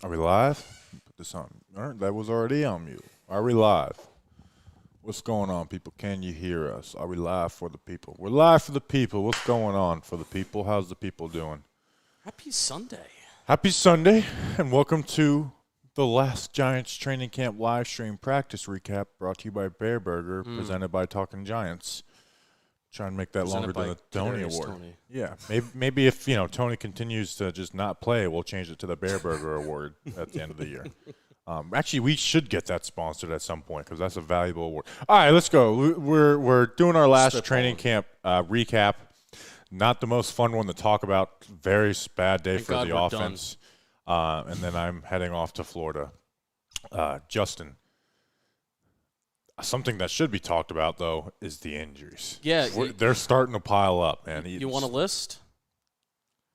Are we live? Put this on. That was already on mute. Are we live? What's going on, people? Can you hear us? Are we live for the people? We're live for the people. What's going on for the people? How's the people doing? Happy Sunday. Happy Sunday, and welcome to the last Giants training camp live stream practice recap brought to you by Bareburger, presented by Talking Giants. Try and make that longer than the Tony Award. Yeah, maybe if Tony continues to just not play, we'll change it to the Bareburger Award at the end of the year. Actually, we should get that sponsored at some point because that's a valuable award. All right, let's go. We're doing our last training camp recap. Not the most fun one to talk about. Very bad day for the offense. And then I'm heading off to Florida. Justin. Something that should be talked about, though, is the injuries. Yeah. They're starting to pile up, man. You want a list?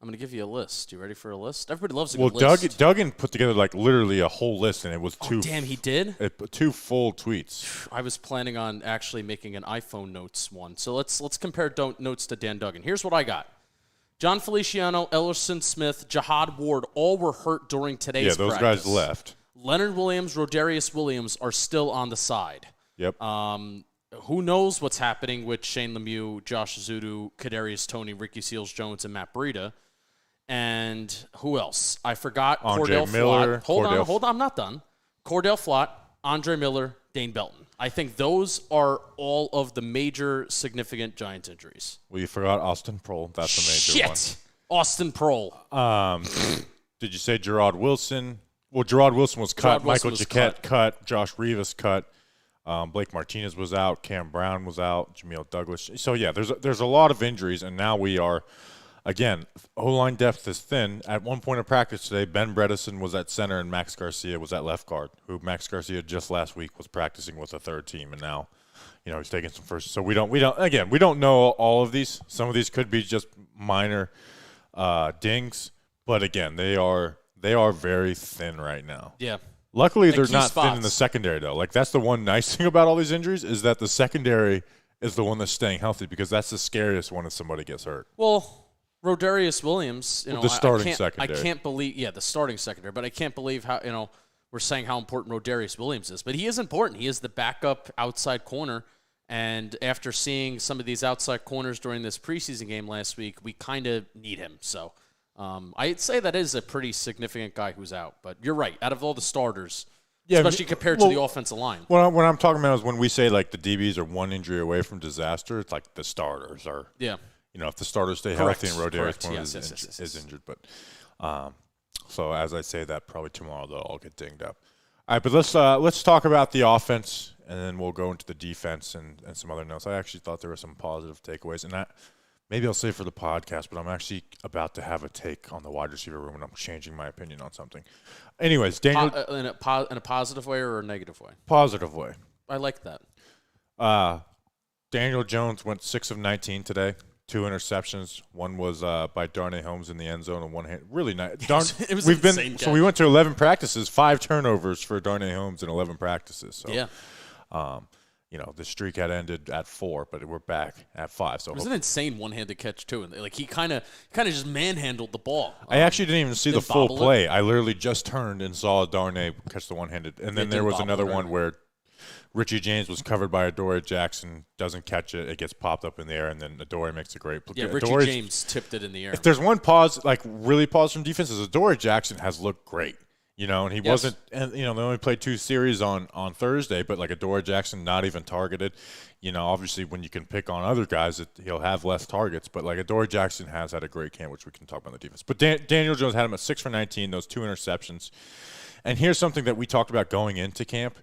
I'm going to give you a list. You ready for a list? Everybody loves a good list. Well, Duggan put together, literally a whole list, and it was damn, he did? Two full tweets. I was planning on actually making an iPhone notes one. So let's compare notes to Dan Duggan. Here's what I got. John Feliciano, Ellerson Smith, Jihad Ward all were hurt during today's practice. Yeah, those guys left. Leonard Williams, Rodarius Williams are still on the side. Yep. Who knows what's happening with Shane Lemieux, Josh Zudu, Kadarius Toney, Ricky Seals-Jones, and Matt Breida. And who else? I forgot. Andre Miller. Flott. Hold on. I'm not done. Cordell Flott, Andre Miller, Dane Belton. I think those are all of the major significant Giants injuries. Well, you forgot Austin Prohl. That's a major one. Austin Prohl. Did you say Gerard Wilson? Well, Gerard Wilson was cut. Michael Jacquet cut. Josh Rivas cut. Blake Martinez was out. Cam Brown was out. Jameel Douglas. So, yeah, there's a lot of injuries, and now we are, again, O-line depth is thin. At one point of practice today, Ben Bredesen was at center and Max Garcia was at left guard, who Max Garcia just last week was practicing with a third team, and now, he's taking some first. So we don't know all of these. Some of these could be just minor dings, but again, they are very thin right now. Yeah. Luckily, they're not thin in the secondary, though. That's the one nice thing about all these injuries is that the secondary is the one that's staying healthy because that's the scariest one if somebody gets hurt. Well, Rodarius Williams, the starting secondary. I can't believe, the starting secondary, but I can't believe how, we're saying how important Rodarius Williams is. But he is important. He is the backup outside corner. And after seeing some of these outside corners during this preseason game last week, we kind of need him. So I'd say that is a pretty significant guy who's out. But you're right. Out of all the starters, especially compared to the offensive line. What I'm talking about is when we say, the DBs are one injury away from disaster, it's like the starters are. Yeah. If the starters stay healthy and Rodarius Williams is injured. But so as I say that, probably tomorrow they'll all get dinged up. All right, but let's talk about the offense, and then we'll go into the defense and some other notes. I actually thought there were some positive takeaways, and maybe I'll save for the podcast, but I'm actually about to have a take on the wide receiver room, and I'm changing my opinion on something. Anyways, Daniel. In a positive way or a negative way? Positive way. I like that. Daniel Jones went 6 of 19 today. 2 interceptions. One was by Darnay Holmes in the end zone, and one hand. Really nice. It was insane. So we went to 11 practices, 5 turnovers for Darnay Holmes in 11 practices. So, yeah. The streak had ended at 4, but we're back at 5. So it was an insane one-handed catch too, and he kind of just manhandled the ball. I actually didn't even see the full play. I literally just turned and saw Darnay catch the one-handed, and then there was another one where Richie James was covered by Adoree Jackson, doesn't catch it, it gets popped up in the air, and then Adoree makes a great play. Yeah, Richie James tipped it in the air. If there's one pause, really pause from defense, is Adoree Jackson has looked great. And he wasn't, and they only played 2 series on Thursday, but Adoree Jackson not even targeted. Obviously when you can pick on other guys, he'll have less targets, but Adoree Jackson has had a great camp, which we can talk about in the defense. But Daniel Jones had him at 6 for 19, those 2 interceptions. And here's something that we talked about going into camp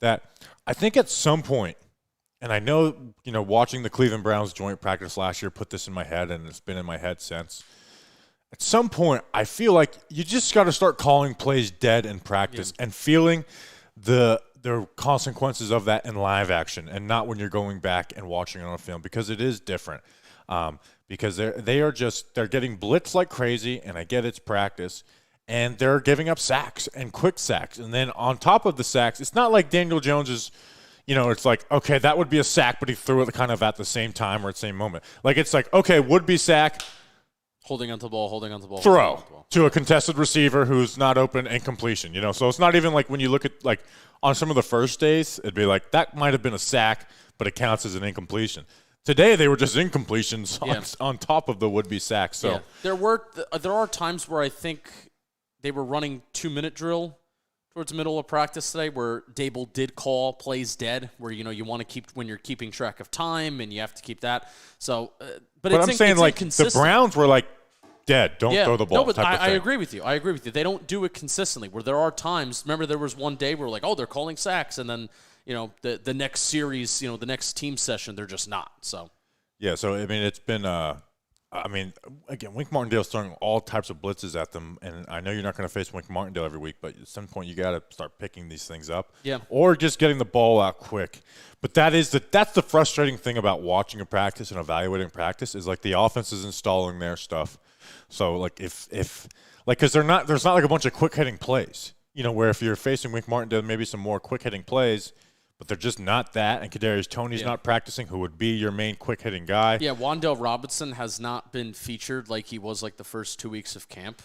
that I think at some point, and I know, watching the Cleveland Browns joint practice last year put this in my head, and it's been in my head since. At some point, I feel like you just got to start calling plays dead in practice and feeling the consequences of that in live action, and not when you're going back and watching it on film, because it is different. Because they're getting blitzed like crazy, and I get it's practice, and they're giving up sacks and quick sacks. And then on top of the sacks, it's not like Daniel Jones is, it's like, okay, that would be a sack, but he threw it kind of at the same time or at the same moment. It's like, okay, would be sack. Holding onto the ball. Throw to a contested receiver who's not open and completion. So it's not even like when you look at like on some of the first days, it'd be like that might have been a sack, but it counts as an incompletion. Today they were just incompletions on top of the would-be sacks. So there are times where I think they were running 2-minute drill towards the middle of practice today where Dable did call plays dead, where you want to keep when you're keeping track of time and you have to keep that. So, but I'm saying like the Browns were like dead. Don't throw the ball. No, but I agree with you. They don't do it consistently. Where there are times. Remember, there was one day where like, oh, they're calling sacks, and then the next series, the next team session, they're just not. So yeah. So I mean, it's been. Again, Wink Martindale's throwing all types of blitzes at them, and I know you're not going to face Wink Martindale every week, but at some point you got to start picking these things up, or just getting the ball out quick. But that's the frustrating thing about watching a practice and evaluating practice is like the offense is installing their stuff. So like if because there's not like a bunch of quick hitting plays, where if you're facing Wink Martindale, maybe some more quick hitting plays. But they're just not that, and Kadarius Toney's not practicing, who would be your main quick-hitting guy. Yeah, Wan'Dale Robinson has not been featured like he was like the first 2 weeks of camp,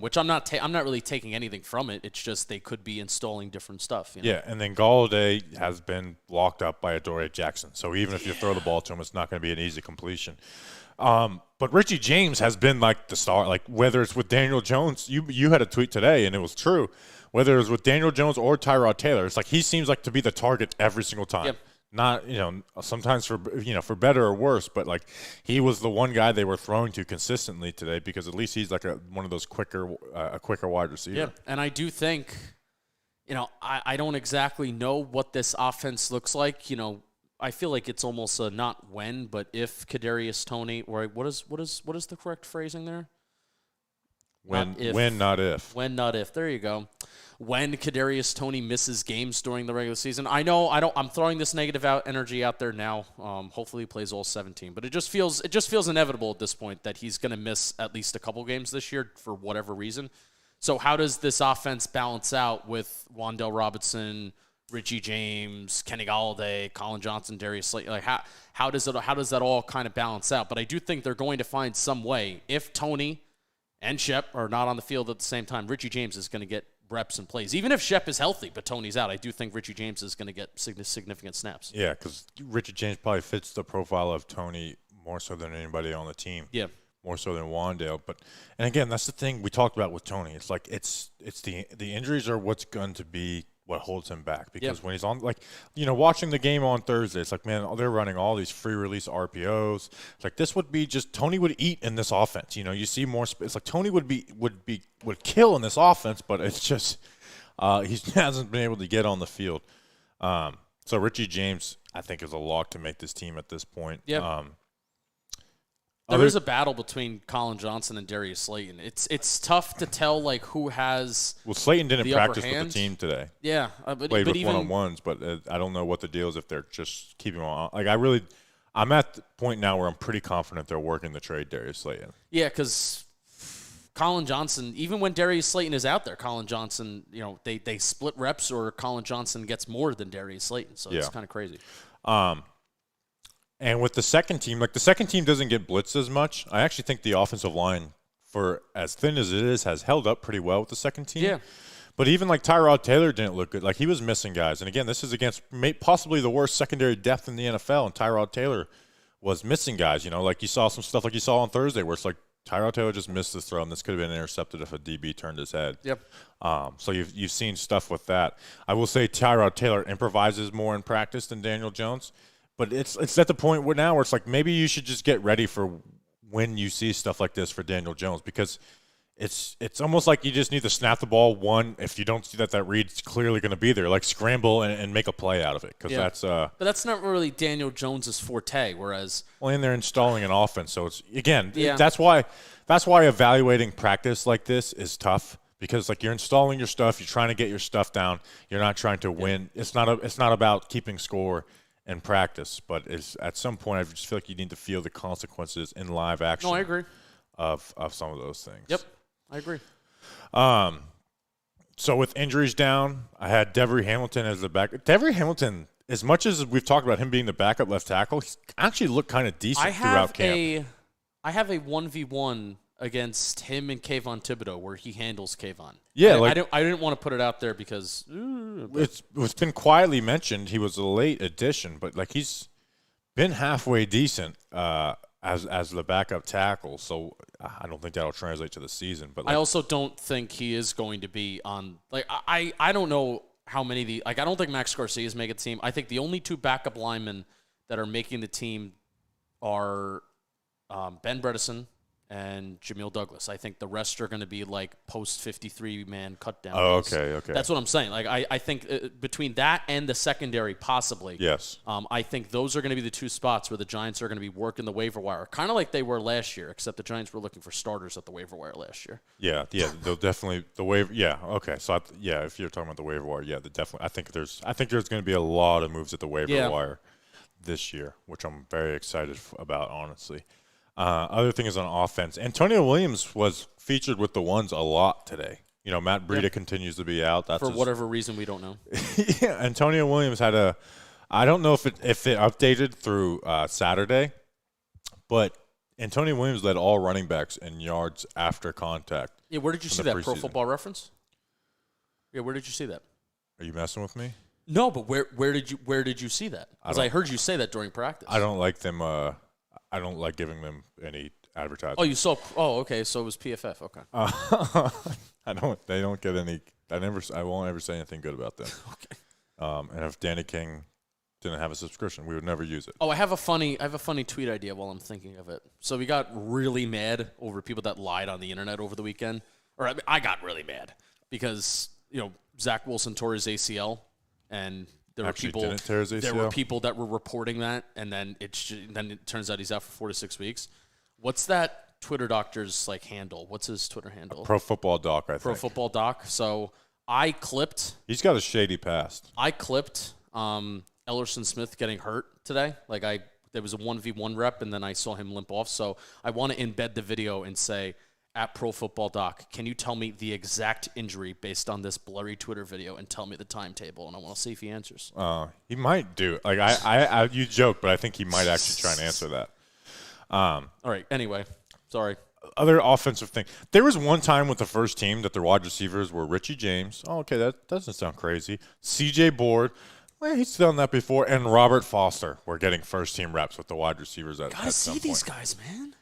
which I'm not really taking anything from it. It's just they could be installing different stuff. Yeah, and then Galladay has been locked up by Adoree Jackson, so even if you throw the ball to him, it's not going to be an easy completion. But Richie James has been like the star, like whether it's with Daniel Jones, you had a tweet today, and it was true. Whether it's with Daniel Jones or Tyrod Taylor, it's like he seems like to be the target every single time. Yep. Not, sometimes for better or worse, but like he was the one guy they were throwing to consistently today because at least he's like one of those quicker wide receiver. Yeah, and I do think, I don't exactly know what this offense looks like. I feel like it's almost a not when, but if Kadarius Toney, or what is the correct phrasing there? When, not if. When, not if. There you go. When Kadarius Toney misses games during the regular season. I know I'm throwing this negative energy out there now. Hopefully he plays all 17. But it just feels inevitable at this point that he's going to miss at least a couple games this year for whatever reason. So how does this offense balance out with Wan'Dale Robinson, Richie James, Kenny Galladay, Colin Johnson, Darius Slayton? Like how does that all kind of balance out? But I do think they're going to find some way. If Toney and Shep are not on the field at the same time, Richie James is going to get reps and plays. Even if Shep is healthy, but Toney's out, I do think Richie James is going to get significant snaps. Yeah, because Richie James probably fits the profile of Toney more so than anybody on the team. Yeah. More so than Wan'Dale. And again, that's the thing we talked about with Toney. It's like it's the injuries are what's going to be what holds him back because when he's on, watching the game on Thursday, it's like, man, they're running all these free release RPOs. It's like this would be just Toney would eat in this offense. You see more. It's like Toney would kill in this offense, but it's just he hasn't been able to get on the field. So Richie James, I think, is a lock to make this team at this point. Yeah. There is a battle between Colin Johnson and Darius Slayton. It's tough to tell who has. Well, Slayton didn't practice with the team today. Yeah, played with one-on-ones, but I don't know what the deal is if they're just keeping him on. I'm at the point now where I'm pretty confident they're working the trade Darius Slayton. Yeah, because Colin Johnson, even when Darius Slayton is out there, Colin Johnson, they split reps or Colin Johnson gets more than Darius Slayton, so it's kind of crazy. And with the second team, the second team doesn't get blitzed as much. I actually think the offensive line, for as thin as it is, has held up pretty well with the second team. Yeah. But even Tyrod Taylor didn't look good. He was missing guys. And again, this is against possibly the worst secondary depth in the NFL, and Tyrod Taylor was missing guys. You saw some stuff like you saw on Thursday where it's like Tyrod Taylor just missed this throw, and this could have been intercepted if a DB turned his head. Yep. So you've seen stuff with that. I will say Tyrod Taylor improvises more in practice than Daniel Jones. But it's at the point where it's like maybe you should just get ready for when you see stuff like this for Daniel Jones because it's almost like you just need to snap the ball if you don't see that read's clearly going to be there, scramble and make a play out of it because that's But that's not really Daniel Jones's forte. Whereas and they're installing an offense, so it's that's why evaluating practice like this is tough. Because you're installing your stuff, you're trying to get your stuff down, you're not trying to win. It's not about keeping score and practice, but at some point I just feel like you need to feel the consequences in live action. No, I agree. Of some of those things. Yep, I agree. So with injuries down, I had Devery Hamilton as the back. Devery Hamilton, as much as we've talked about him being the backup left tackle, he's actually looked kind of decent throughout camp. I have a 1v1 against him and Kayvon Thibodeau, where he handles Kayvon. Yeah, I didn't want to put it out there because it's been quietly mentioned he was a late addition, but like he's been halfway decent as the backup tackle. So I don't think that'll translate to the season. But I also don't think he is going to be on. Like I don't know how many of the I don't think Max Garcia is making the team. I think the only 2 backup linemen that are making the team are Ben Bredesen and Jamil Douglas. I think the rest are going to be like post 53-man cut down. Oh, okay. That's what I'm saying. Like I think between that and the secondary, possibly. Yes. I think those are going to be the 2 spots where the Giants are going to be working the waiver wire, kind of like they were last year, except the Giants were looking for starters at the waiver wire last year. Yeah. They'll definitely the waiver. Yeah. Okay. So if you're talking about the waiver wire, definitely. I think there's going to be a lot of moves at the waiver wire this year, which I'm very excited about, honestly. Other thing is on offense. Antonio Williams was featured with the ones a lot today. Matt Breida continues to be out. That's for whatever reason we don't know. Yeah, Antonio Williams had I don't know if it updated through Saturday, but Antonio Williams led all running backs in yards after contact. Yeah, where did you see that? Pro Football Reference? Yeah, where did you see that? Are you messing with me? No, but where did you see that? Because I heard you say that during practice. I don't like them. I don't like giving them any advertising. Oh, you saw? Oh, okay. So it was PFF. Okay. I don't. They don't get any. I won't ever say anything good about them. Okay. And if Danny King didn't have a subscription, we would never use it. Oh, I have a funny tweet idea while I'm thinking of it. So we got really mad over people that lied on the internet over the weekend, or I got really mad because Zach Wilson tore his ACL, and there were people that were reporting that, and then it turns out he's out for 4 to 6 weeks. What's that Twitter doctor's handle? What's his Twitter handle? Pro Football Doc, I think. Pro Football Doc. So I clipped. He's got a shady past. I clipped Ellerson Smith getting hurt today. There was a 1v1 rep, and then I saw him limp off. So I want to embed the video and say, at Pro Football Doc, can you tell me the exact injury based on this blurry Twitter video and tell me the timetable? And I want to see if he answers. He might do. You joke, but I think he might actually try and answer that. All right. Anyway, sorry. Other offensive thing. There was one time with the first team that the wide receivers were Richie James. Oh, okay, that doesn't sound crazy. C.J. Board. Well, he's done that before. And Robert Foster were getting first-team reps with the wide receivers at some point. Gotta see these guys, man.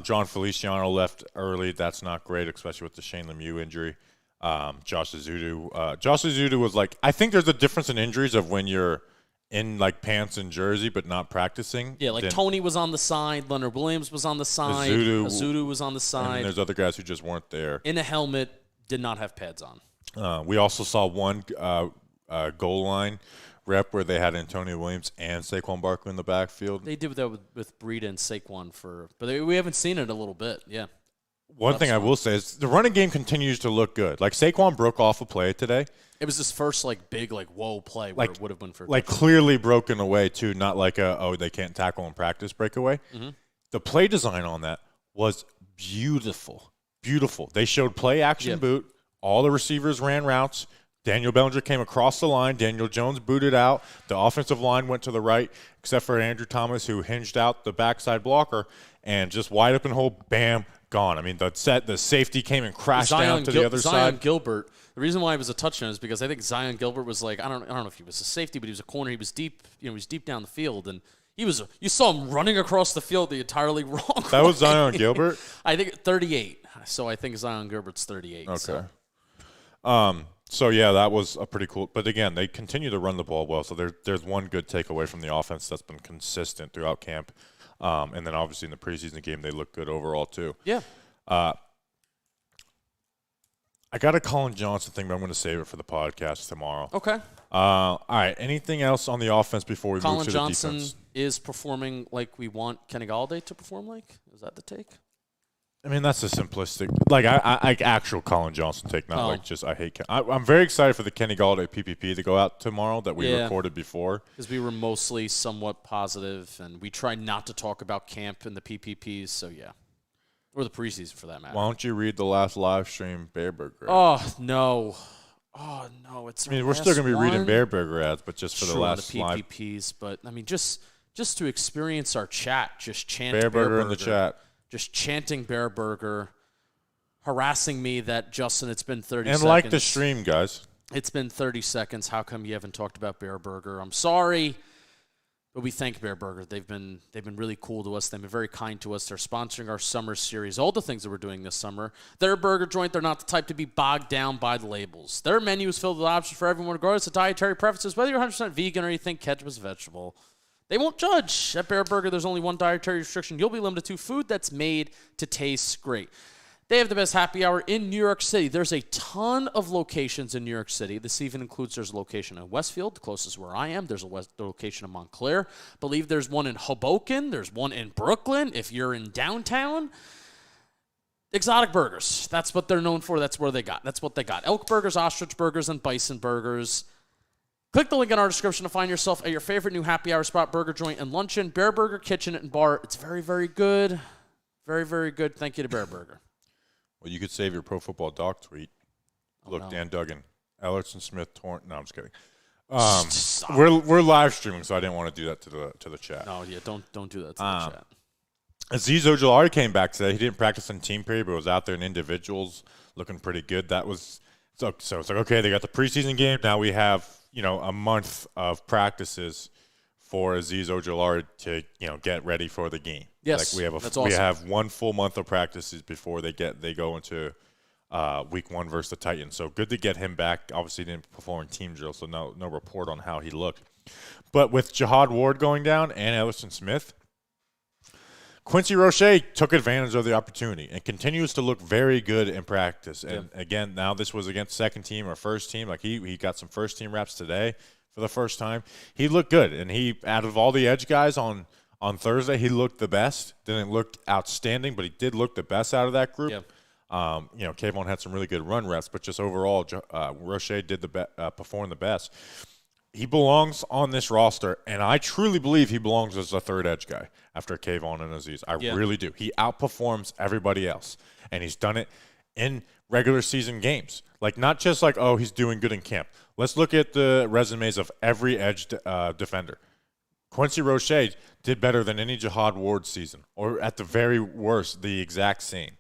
John Feliciano left early. That's not great, especially with the Shane Lemieux injury. Josh Azudu was I think there's a difference in injuries of when you're in pants and jersey but not practicing. Yeah, Tony was on the side. Leonard Williams was on the side. Azudu was on the side. And there's other guys who just weren't there. In a helmet, did not have pads on. We also saw one goal line rep where they had Antonio Williams and Saquon Barkley in the backfield. They did that with Breida and Saquon but we haven't seen it a little bit. Yeah. One thing I will say is the running game continues to look good. Saquon broke off a play today. It was his first big whoa play where it would have been for clearly broken away too, not they can't tackle in practice breakaway. Mm-hmm. The play design on that was beautiful. Beautiful. They showed play action boot. All the receivers ran routes. Daniel Bellinger came across the line. Daniel Jones booted out. The offensive line went to the right, except for Andrew Thomas, who hinged out the backside blocker, and just wide open hole, bam, gone. I mean, the safety came and crashed down to the other side. Zion Gilbert. The reason why it was a touchdown is because I think Zion Gilbert was I don't know if he was a safety, but he was a corner. He was deep. He was deep down the field, and you saw him running across the field the entirely wrong way. That was Zion Gilbert? I think 38. So I think Zion Gilbert's 38. Okay. So, that was a pretty cool – but, again, they continue to run the ball well. So, there's one good takeaway from the offense that's been consistent throughout camp. And then, obviously, in the preseason game, they look good overall, too. Yeah. I got a Colin Johnson thing, but I'm going to save it for the podcast tomorrow. Okay. All right. Anything else on the offense before we move to the defense? Colin Johnson is performing like we want Kenny Galladay to perform like? Is that the take? I mean, that's a simplistic, I actual Colin Johnson take, not I hate Ken. I'm very excited for the Kenny Galladay PPP to go out tomorrow that we recorded before. Because we were mostly somewhat positive, and we tried not to talk about camp and the PPPs, so yeah. Or the preseason, for that matter. Why don't you read the last live stream Bareburger? Oh, no. Oh, no. It's we're still going to be reading Bareburger ads, but just for the last live. PPPs, but, just to experience our chat, just chant Bareburger in the chat. just chanting Bareburger, harassing me that, Justin, it's been 30 seconds. And like the stream, guys. It's been 30 seconds. How come you haven't talked about Bareburger? I'm sorry, but we thank Bareburger. They've been really cool to us. They've been very kind to us. They're sponsoring our summer series, all the things that we're doing this summer. They're a burger joint. They're not the type to be bogged down by the labels. Their menu is filled with options for everyone, regardless of dietary preferences, whether you're 100% vegan or you think ketchup is a vegetable. They won't judge. At Bareburger, there's only one dietary restriction. You'll be limited to food that's made to taste great. They have the best happy hour in New York City. There's a ton of locations in New York City. This even includes there's a location in Westfield, the closest where I am. There's a location in Montclair. I believe there's one in Hoboken. There's one in Brooklyn. If you're in downtown, exotic burgers. That's what they're known for. That's where they got. That's what they got. Elk burgers, ostrich burgers, and bison burgers. Click the link in our description to find yourself at your favorite new happy hour spot, burger joint, and luncheon. Bareburger Kitchen and Bar. It's very, very good. Very, very good. Thank you to Bareburger. Well, you could save your Pro Football Doc tweet. Look, no. Dan Duggan, Ellerson Smith, torn. No, I'm just kidding. We're live streaming, so I didn't want to do that to the chat. No, yeah, don't do that to the chat. Azeez Ojulari came back today. He didn't practice in team period, but was out there in individuals, looking pretty good. That was so it's like, okay, they got the preseason game. Now we have a month of practices for Azeez Ojulari to get ready for the game. Yes, like we have 1 full month of practices before they go into week 1 versus the Titans. So good to get him back. Obviously didn't perform in team drill, so no report on how he looked. But with Jihad Ward going down and Ellerson Smith, Quincy Roche took advantage of the opportunity and continues to look very good in practice. And again, now this was against second team or first team. Like he got some first team reps today for the first time. He looked good, and he, out of all the edge guys on Thursday, he looked the best. Didn't look outstanding, but he did look the best out of that group. Yep. Kayvon had some really good run reps, but just overall, Roche did perform the best. He belongs on this roster, and I truly believe he belongs as a third edge guy after Kayvon and Azeez. I really do. He outperforms everybody else, and he's done it in regular season games. Like, not just like, oh, he's doing good in camp. Let's look at the resumes of every edge defender. Quincy Roche did better than any Jihad Ward season, or at the very worst, the exact same.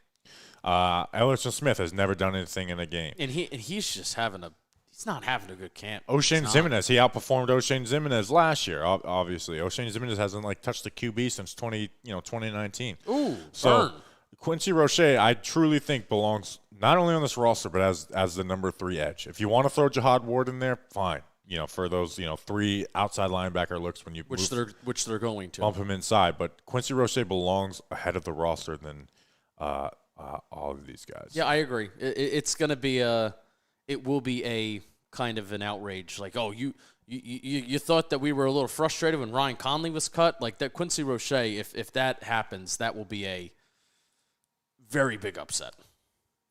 Ellerson Smith has never done anything in a game. And he's just he's not having a good camp. O'Shane Zimenez, he outperformed O'Shane Zimenez last year, obviously. O'Shane Zimenez hasn't touched the QB since 2019. Ooh, so burn. Quincy Roche, I truly think belongs not only on this roster, but as the number 3 edge. If you want to throw Jihad Ward in there, fine. For those 3 outside linebacker looks when you which they're going to bump him inside. But Quincy Roche belongs ahead of the roster than all of these guys. Yeah, I agree. It's going to be it will be a kind of an outrage. Like, oh, you thought that we were a little frustrated when Ryan Conley was cut? Like, that Quincy Roche, if that happens, that will be a very big upset.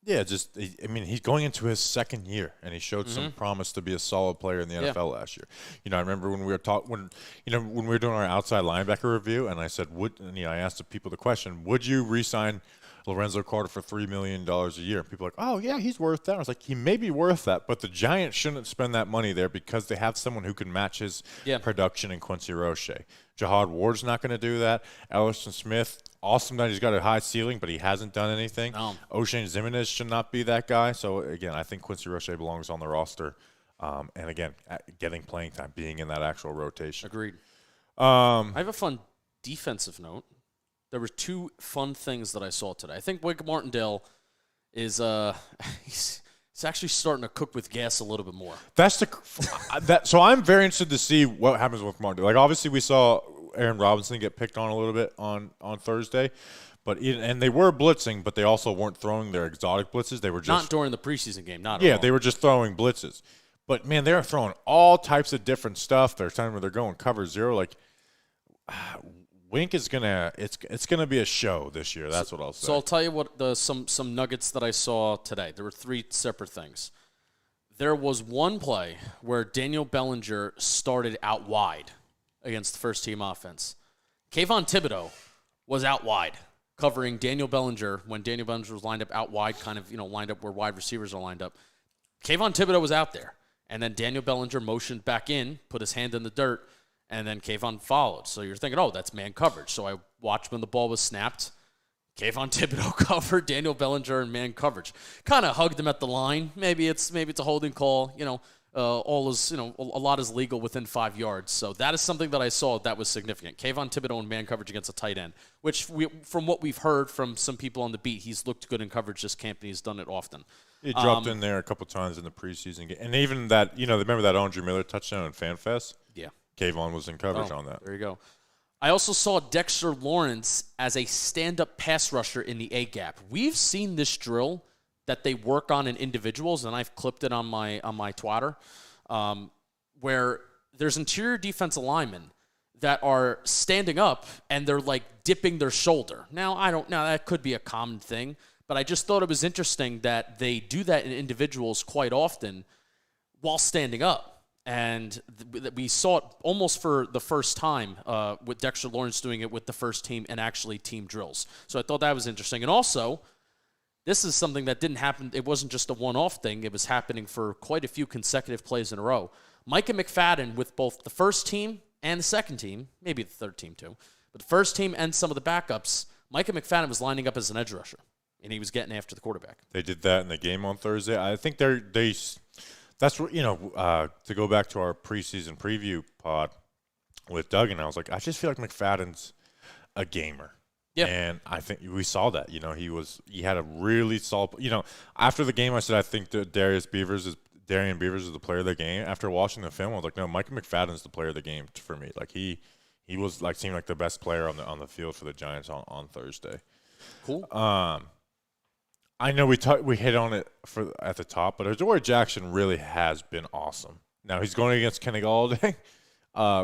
Yeah, he's going into his second year, and he showed some promise to be a solid player in the NFL last year. I remember when we were when we were doing our outside linebacker review, and I said, I asked the people the question, would you re-sign Lorenzo Carter for $3 million a year? And people are like, oh, yeah, he's worth that. I was like, he may be worth that, but the Giants shouldn't spend that money there because they have someone who can match his production in Quincy Roche. Jihad Ward's not going to do that. Ellerson Smith, awesome that he's got a high ceiling, but he hasn't done anything. No. O'Shane Zimenez should not be that guy. So, again, I think Quincy Roche belongs on the roster. And, again, getting playing time, being in that actual rotation. Agreed. I have a fun defensive note. There were 2 fun things that I saw today. I think Wake Martindale is he's actually starting to cook with gas a little bit more. So I'm very interested to see what happens with Martindale. Like, obviously we saw Aaron Robinson get picked on a little bit on Thursday, and they were blitzing, but they also weren't throwing their exotic blitzes. They were just not during the preseason game. They were just throwing blitzes. But man, they're throwing all types of different stuff. There's times where they're going cover 0, like. Wink is it's gonna be a show this year. That's what I'll say. So I'll tell you what some nuggets that I saw today. There were 3 separate things. There was one play where Daniel Bellinger started out wide against the first team offense. Kayvon Thibodeau was out wide covering Daniel Bellinger when Daniel Bellinger was lined up out wide, kind of lined up where wide receivers are lined up. Kayvon Thibodeau was out there, and then Daniel Bellinger motioned back in, put his hand in the dirt. And then Kayvon followed. So you're thinking, oh, that's man coverage. So I watched when the ball was snapped. Kayvon Thibodeau covered Daniel Bellinger in man coverage. Kind of hugged him at the line. Maybe it's a holding call. A lot is legal within 5 yards. So that is something that I saw that was significant. Kayvon Thibodeau in man coverage against a tight end, which from what we've heard from some people on the beat, he's looked good in coverage this camp, and he's done it often. He dropped in there a couple times in the preseason game. And even that, remember that Andre Miller touchdown in FanFest? Yeah. Kayvon was in coverage on that. There you go. I also saw Dexter Lawrence as a stand-up pass rusher in the A-gap. We've seen this drill that they work on in individuals, and I've clipped it on my Twitter, where there's interior defensive linemen that are standing up and they're like dipping their shoulder. Now that could be a common thing, but I just thought it was interesting that they do that in individuals quite often while standing up. And we saw it almost for the first time with Dexter Lawrence doing it with the first team and actually team drills. So I thought that was interesting. And also, this is something that didn't happen. It wasn't just a one-off thing. It was happening for quite a few consecutive plays in a row. Micah McFadden with both the first team and the second team, maybe the third team too, but the first team and some of the backups, Micah McFadden was lining up as an edge rusher, and he was getting after the quarterback. They did that in the game on Thursday. I think that's what, to go back to our preseason preview pod with Doug, and I was like, I just feel like McFadden's a gamer. Yeah. And I think we saw that. He had a really solid, after the game I said I think that Darian Beavers is the player of the game. After watching the film, I was like, no, Micah McFadden's the player of the game for me. Like he was like seemed like the best player on the field for the Giants on Thursday. Cool. I know we hit on it at the top, but Adoree Jackson really has been awesome. Now he's going against Kenny Golladay,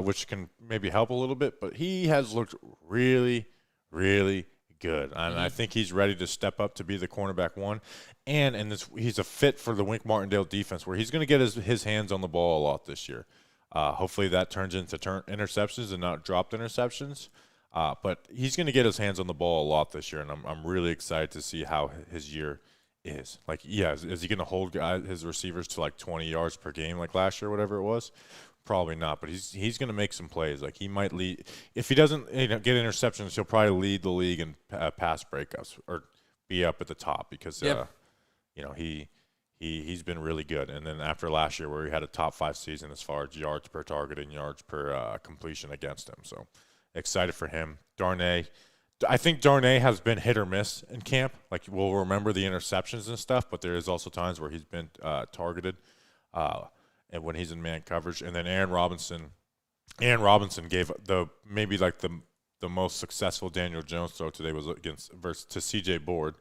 which can maybe help a little bit, but he has looked really, really good, and I think he's ready to step up to be the cornerback one, and he's a fit for the Wink Martindale defense, where he's going to get his hands on the ball a lot this year. Hopefully that turns into interceptions and not dropped interceptions. But he's going to get his hands on the ball a lot this year, and I'm really excited to see how his year is. Like, yeah, is he going to hold his receivers to like 20 yards per game like last year, whatever it was? Probably not, but he's going to make some plays. Like, he might lead. If he doesn't get interceptions, he'll probably lead the league in pass breakups or be up at the top because he's been really good. And then after last year where he had a top 5 season as far as yards per target and yards per completion against him, so excited for him. Darnay, I think Darnay has been hit or miss in camp. Like, we'll remember the interceptions and stuff, but there is also times where he's been targeted and when he's in man coverage. And then Aaron Robinson gave maybe the most successful Daniel Jones throw today was to C.J. Board.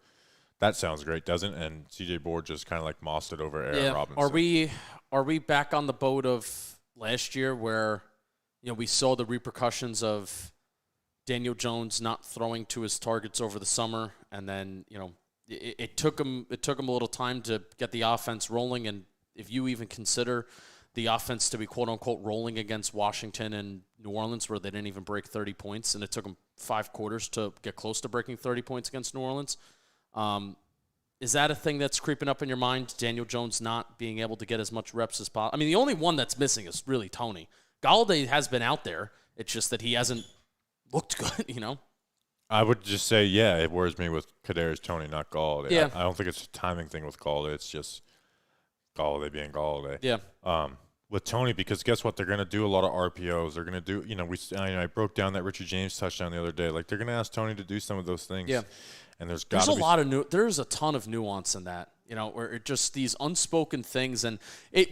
That sounds great, doesn't it? And C.J. Board just kind of like mossed it over Aaron Robinson. Are we back on the boat of last year where we saw the repercussions of Daniel Jones not throwing to his targets over the summer, and then it took him a little time to get the offense rolling. And if you even consider the offense to be quote unquote rolling against Washington and New Orleans, where they didn't even break 30 points, and it took them 5 quarters to get close to breaking 30 points against New Orleans. Is that a thing that's creeping up in your mind? Daniel Jones not being able to get as much reps as possible. I mean, the only one that's missing is really Tony. Golladay has been out there. It's just that he hasn't looked good, I would just say, yeah, it worries me with Kadarius Toney, not Golladay. Yeah. I don't think it's a timing thing with Golladay. It's just Golladay being Golladay. Yeah. With Toney, because guess what? They're going to do a lot of RPOs. They're going to do, I broke down that Richie James touchdown the other day. Like, they're going to ask Toney to do some of those things. Yeah. And there's a ton of nuance in that, where it just these unspoken things, and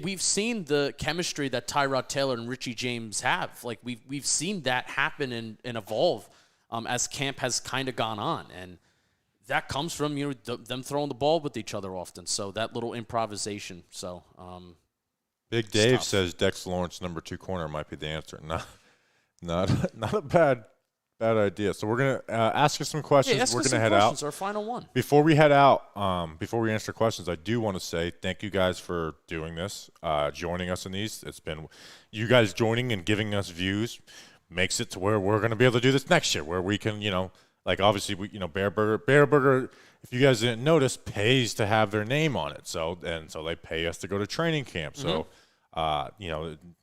we've seen the chemistry that Tyrod Taylor and Richie James have. Like, we've seen that happen and evolve as camp has kind of gone on, and that comes from them throwing the ball with each other often. So that little improvisation. So Big Dave says Dex Lawrence number 2 corner might be the answer. Not a bad idea. So we're going to ask you some questions. We're going to head out. Our final one. Before we head out, before we answer questions, I do want to say thank you guys for doing this, joining us in these. It's been you guys joining and giving us views makes it to where we're going to be able to do this next year, where we can, like obviously we, Bareburger, if you guys didn't notice, pays to have their name on it. So they pay us to go to training camp. So,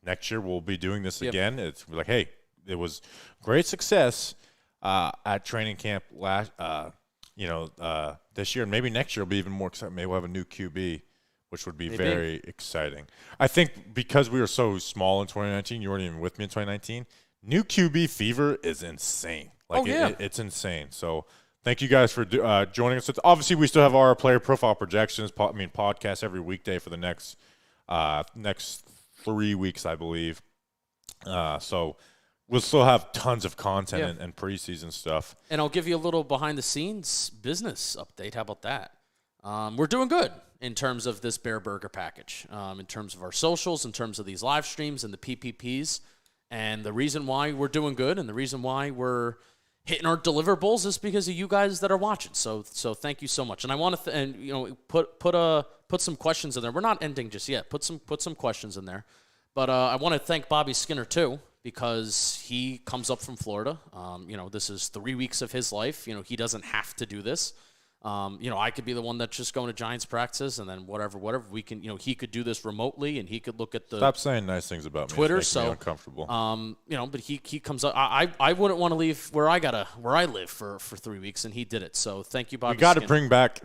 next year we'll be doing this again. It's like, hey, it was great success at training camp this year. And maybe next year will be even more exciting. Maybe we'll have a new QB, which would be very exciting. I think because we were so small in 2019, you weren't even with me in 2019, new QB fever is insane. It's insane. So thank you guys for joining us. Obviously, we still have our player profile projections, podcast every weekday for the next 3 weeks, I believe. So we'll still have tons of content and preseason stuff. And I'll give you a little behind-the-scenes business update. How about that? We're doing good in terms of this Bareburger package, in terms of our socials, in terms of these live streams and the PPPs. And the reason why we're doing good and the reason why we're hitting our deliverables is because of you guys that are watching. So thank you so much. And I want to put some questions in there. We're not ending just yet. Put some questions in there. But I want to thank Bobby Skinner too, because he comes up from Florida. This is 3 weeks of his life. He doesn't have to do this. I could be the one that's just going to Giants practices and then whatever we can. He could do this remotely and he could look at the Stop saying nice things about Twitter. Me. It's making me uncomfortable. But he comes up. I wouldn't want to leave where I live for 3 weeks, and he did it. So thank you, Bobby. We got to bring back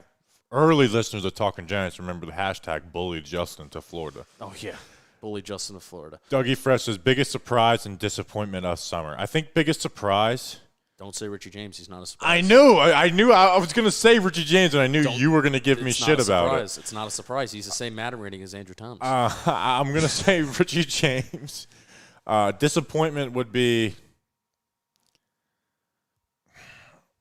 early listeners of Talking Giants. Remember the hashtag bully Justin to Florida. Oh yeah. Bully Justin to Florida. Dougie Fresh says, biggest surprise and disappointment of summer. I think biggest surprise. Don't say Richie James. He's not a surprise. I knew. I knew I was going to say Richie James, and I knew you were going to give me shit about it. It's not a surprise. He's the same Madden rating as Andrew Thomas. I'm going to say Richie James. Disappointment would be.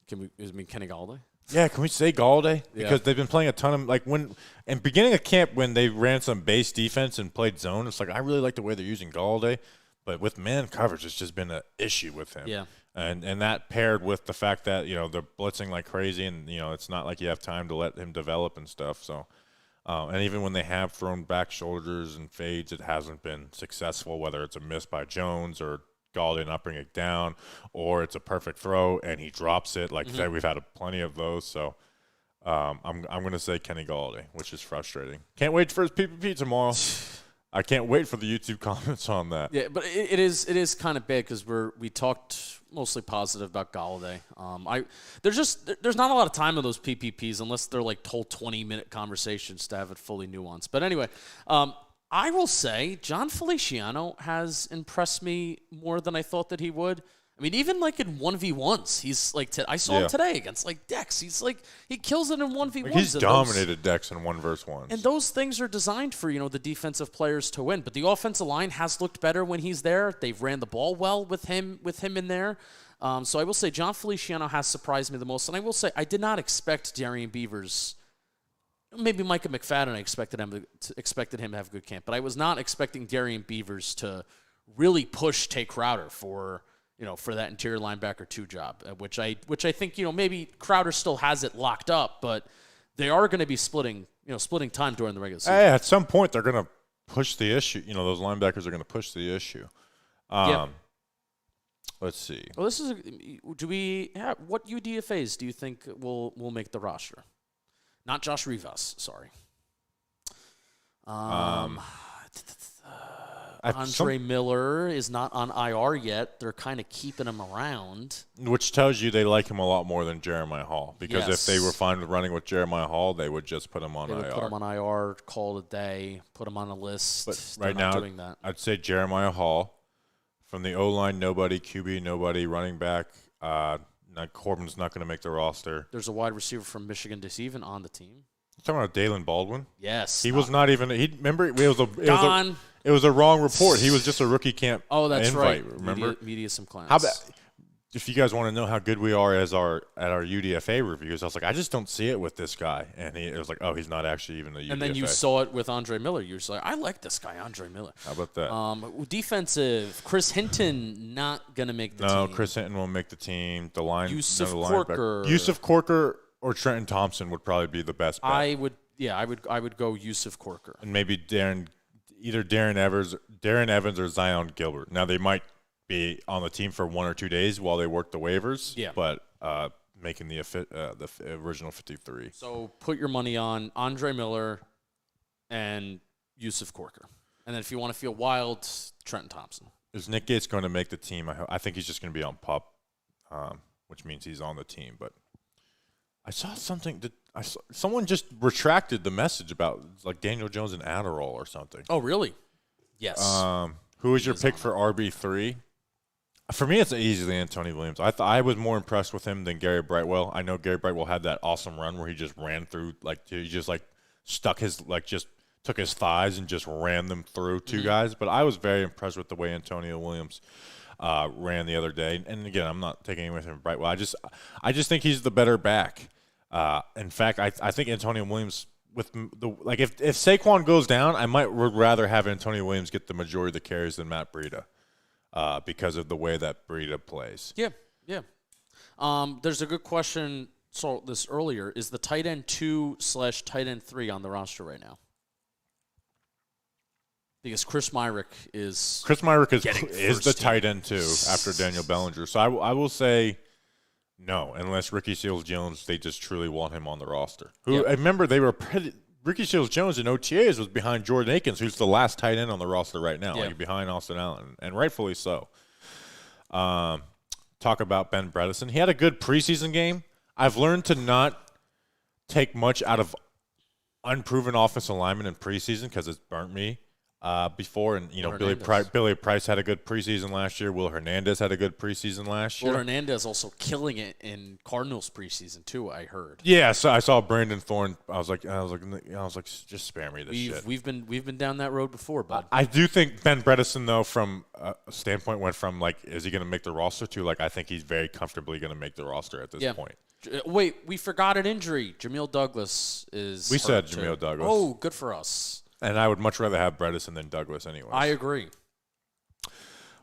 Kenny Galladay? Yeah, can we say Galladay? Because they've been playing a ton of in beginning of camp when they ran some base defense and played zone. It's like I really like the way they're using Galladay, but with man coverage, it's just been an issue with him. Yeah, and that paired with the fact that they're blitzing like crazy, and it's not like you have time to let him develop and stuff. So, and even when they have thrown back shoulders and fades, it hasn't been successful. Whether it's a miss by Jones or Galladay not bring it down, or it's a perfect throw and he drops it. Like I said, we've had plenty of those. So I'm going to say Kenny Galladay, which is frustrating. Can't wait for his PPP tomorrow. I can't wait for the YouTube comments on that. Yeah, but it is kind of bad because we talked mostly positive about Galladay. There's not a lot of time in those PPPs unless they're like told 20-minute conversations to have it fully nuanced. But anyway, I will say John Feliciano has impressed me more than I thought that he would. I mean, even like in 1v1s, he's like I saw him today against like Dex. He's like he kills it in 1v1s. He's dominated Dex in 1v1s. And those things are designed for the defensive players to win. But the offensive line has looked better when he's there. They've ran the ball well with him in there. So I will say John Feliciano has surprised me the most. And I will say I did not expect Darian Beavers. Maybe Micah McFadden, I expected him to have a good camp, but I was not expecting Darian Beavers to really push Tay Crowder for that interior linebacker 2 job, which I think maybe Crowder still has it locked up, but they are going to be splitting time during the regular season. Hey, at some point they're going to push the issue. Those linebackers are going to push the issue. Let's see. Well, what UDFAs do you think will make the roster? Not Josh Rivas, sorry. Andre Miller is not on IR yet. They're kind of keeping him around. Which tells you they like him a lot more than Jeremiah Hall. Because if they were fine with running with Jeremiah Hall, they would just put him on IR. They would put him on IR, call it a day, put him on a list. But right now, doing that. I'd say Jeremiah Hall. From the O-line, nobody. QB, nobody. Running back, Corbin's not going to make the roster. There's a wide receiver from Michigan that's even on the team. You talking about Dalen Baldwin? Yes. He was not even. Remember, it was a wrong report. He was just a rookie camp. Oh, that's invite, right. Remember? Media some clients. How about if you guys want to know how good we are at our UDFA reviews? I was like, I just don't see it with this guy, and it was like, oh, he's not actually even a UDFA. And then you saw it with Andre Miller. You were like, I like this guy, Andre Miller. How about that? Defensive, Chris Hinton not gonna make the team. No, Chris Hinton won't make the team. The line, Yusuf Corker. Yusuf Corker or Trenton Thompson would probably be the best bet. I would go Yusuf Corker. And maybe either Darren Evans or Zion Gilbert. Now they might be on the team for 1 or 2 days while they work the waivers. Yeah. But making the original 53. So put your money on Andre Miller and Yusuf Corker. And then if you want to feel wild, Trenton Thompson. Is Nick Gates going to make the team? I think he's just going to be on PUP, which means he's on the team. But I saw something that someone just retracted the message about like Daniel Jones and Adderall or something. Oh, really? Yes. Who was your pick for RB3? For me, it's easily Antonio Williams. I was more impressed with him than Gary Brightwell. I know Gary Brightwell had that awesome run where he just ran through, like he just like stuck his just took his thighs and just ran them through two guys. But I was very impressed with the way Antonio Williams ran the other day. And again, I'm not taking anything from Brightwell. I just think he's the better back. In fact, I think Antonio Williams with the like if Saquon goes down, I would rather have Antonio Williams get the majority of the carries than Matt Breida. Because of the way that Breida plays. Yeah. There's a good question. So this earlier is the tight end 2/tight end 3 on the roster right now. Because Chris Myrick is the tight end 2 after Daniel Bellinger. So I will say no, unless Ricky Seals-Jones, they just truly want him on the roster. I remember they were Ricky Seals-Jones in OTAs was behind Jordan Akins, who's the last tight end on the roster right now, like behind Austin Allen, and rightfully so. Talk about Ben Bredesen. He had a good preseason game. I've learned to not take much out of unproven offensive linemen in preseason because it's burnt me before. And, Billy Price had a good preseason last year. Will Hernandez had a good preseason last year. Will Hernandez also killing it in Cardinals preseason too, I heard. Yeah, so I saw Brandon Thorne. I was like, just spare me this shit. We've been down that road before, bud. I do think Ben Bredesen, though, from a standpoint, went from like, is he going to make the roster to like, I think he's very comfortably going to make the roster at this point. Wait, we forgot an injury. Jamil Douglas is. We said Jamil Douglas. Oh, good for us. And I would much rather have Bredesen than Douglas anyway. I agree.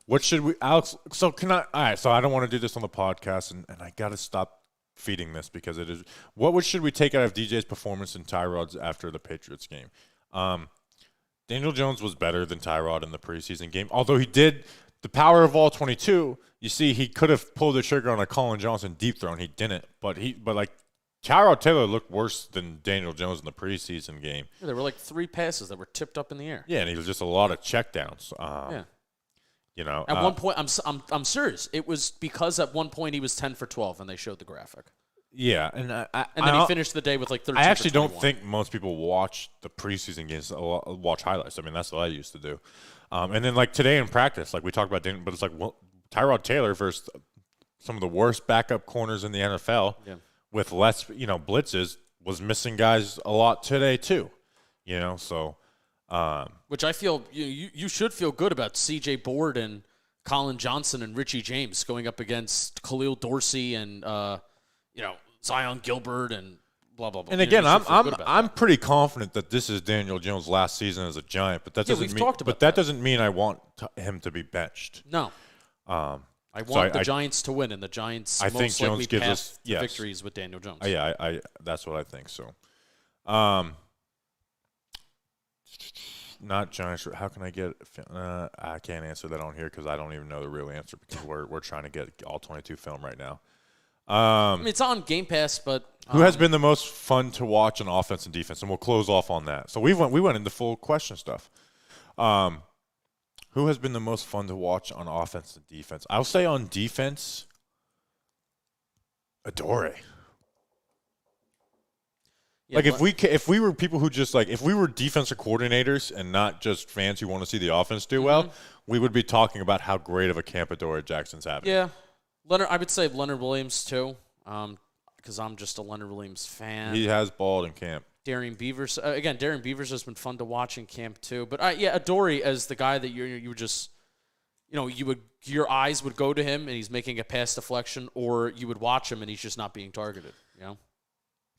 What should we, Alex? So can I? All right. So I don't want to do this on the podcast, and I got to stop feeding this because it is. What should we take out of DJ's performance in Tyrod's after the Patriots game? Daniel Jones was better than Tyrod in the preseason game, although he did the power of all 22. You see, he could have pulled the trigger on a Colin Johnson deep throw, and he didn't. But Tyrod Taylor looked worse than Daniel Jones in the preseason game. Yeah, there were like 3 passes that were tipped up in the air. Yeah, and he was just a lot of checkdowns. At one point, I'm serious. It was because at one point he was 10 for 12, and they showed the graphic. Yeah, and then he finished the day with like 13. I actually don't think most people watch the preseason games. Watch highlights. I mean, that's what I used to do. And then like today in practice, like we talked about, but it's like Tyrod Taylor versus some of the worst backup corners in the NFL. Yeah. With less, blitzes, was missing guys a lot today too, so. Which I feel you should feel good about C.J. Board and Colin Johnson and Richie James going up against Khalil Dorsey and Zion Gilbert and blah blah blah. And again, I'm pretty confident that this is Daniel Jones' last season as a Giant, but that doesn't mean I want him to be benched. No. I want the Giants to win, and the Giants most likely path to victories with Daniel Jones. I that's what I think. So, not Giants. How can I get? I can't answer that on here because I don't even know the real answer because we're trying to get all 22 film right now. It's on Game Pass, but who has been the most fun to watch on offense and defense? And we'll close off on that. So we went into full question stuff. Who has been the most fun to watch on offense and defense? I'll say on defense, Adore. Yeah, like if we were people who just like if we were defensive coordinators and not just fans who want to see the offense do well, we would be talking about how great of a camp Adore Jackson's having. Yeah, I would say Leonard Williams too, because I'm just a Leonard Williams fan. He has balled in camp. Darian Beavers Darian Beavers has been fun to watch in camp too. But Adore as the guy that you would just your eyes would go to him and he's making a pass deflection, or you would watch him and he's just not being targeted.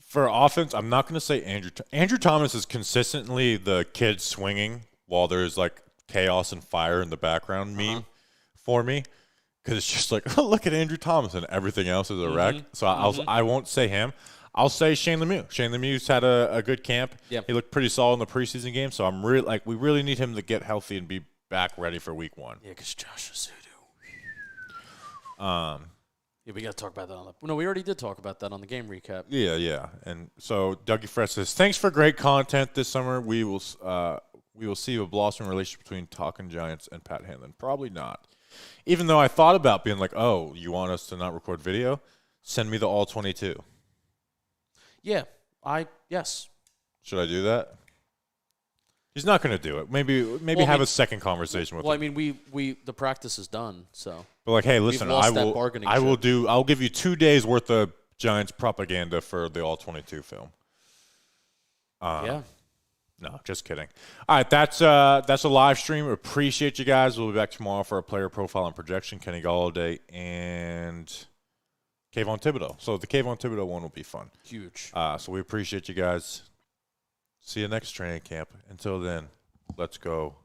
For offense, I'm not going to say Andrew Thomas is consistently the kid swinging while there's like chaos and fire in the background meme for me, because it's just like, oh, look at Andrew Thomas and everything else is a wreck. So I won't say him. I'll say Shane Lemieux. Shane Lemieux's had a good camp. Yep. He looked pretty solid in the preseason game, so I'm really we really need him to get healthy and be back ready for week 1. Yeah, because Josh Asudu. We got to talk about that we already did talk about that on the game recap. Yeah. And so Dougie Fresh says, thanks for great content this summer. We will see a blossoming relationship between Talking Giants and Pat Hanlon. Probably not. Even though I thought about being like, oh, you want us to not record video? Send me the all 22. Yeah, yes. Should I do that? He's not going to do it. Maybe have a second conversation with him. Well, I mean, the practice is done, so. But like, hey, listen, I'll give you 2 days worth of Giants propaganda for the All-22 film. Yeah. No, just kidding. All right, that's a live stream. Appreciate you guys. We'll be back tomorrow for a player profile and projection. Kenny Galladay and Kayvon Thibodeau. So the Kayvon Thibodeau one will be fun. Huge. So we appreciate you guys. See you next training camp. Until then, let's go